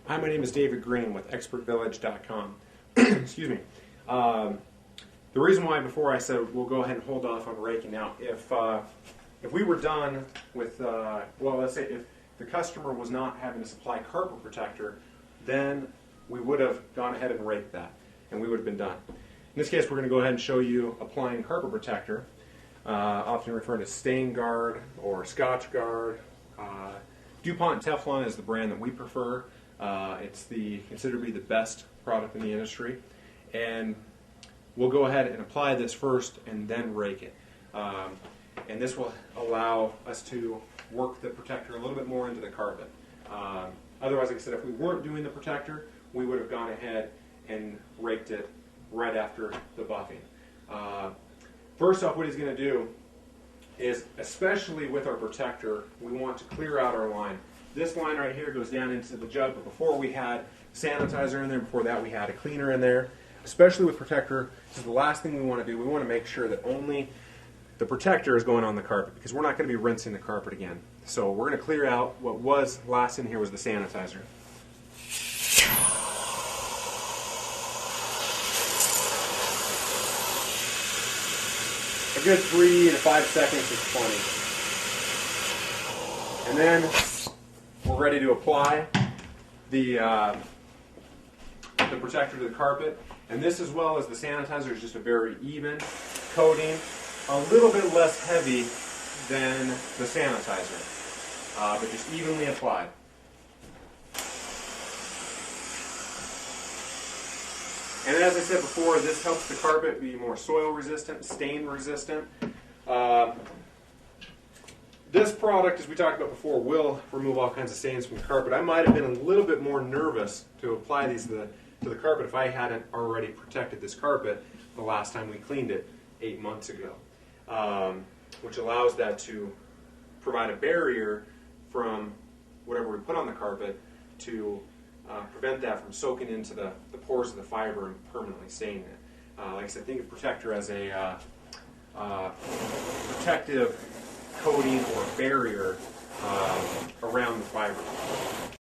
Hi, my name is David Green with ExpertVillage.com. Excuse me. The reason why before I said we'll go ahead and hold off on raking out, if we were done with, well, let's say if the customer was not having to supply carpet protector, then we would have gone ahead and raked that, and we would have been done. In this case, we're going to go ahead and show you applying carpet protector, often referred to Scotch Guard or Scotch Guard. DuPont Teflon is the brand that we prefer. It's considered to be the best product in the industry, and we'll go ahead and apply this first and then rake it. And this will allow us to work the protector a little bit more into the carpet. Otherwise, like I said, if we weren't doing the protector, we would have gone ahead and raked it right after the buffing. First off, what he's going to do is, especially with our protector, we want to clear out our line. This line right here goes down into the jug, but before we had sanitizer in there, before that we had a cleaner in there. Especially with protector, this is the last thing we want to do. We want to make sure that only the protector is going on the carpet, because we're not going to be rinsing the carpet again. So we're going to clear out what was last in here was the sanitizer. A good 3 to 5 seconds is plenty. And then we're ready to apply the protector to the carpet. And this, as well as the sanitizer, is just a very even coating, a little bit less heavy than the sanitizer, but just evenly applied. And as I said before, this helps the carpet be more soil resistant, stain resistant. This product, as we talked about before, will remove all kinds of stains from the carpet. I might have been a little bit more nervous to apply these to the carpet if I hadn't already protected this carpet the last time we cleaned it 8 months ago, which allows that to provide a barrier from whatever we put on the carpet to prevent that from soaking into the pores of the fiber and permanently staining it. Like I said, think of protector as a protective coating or barrier around the fiber.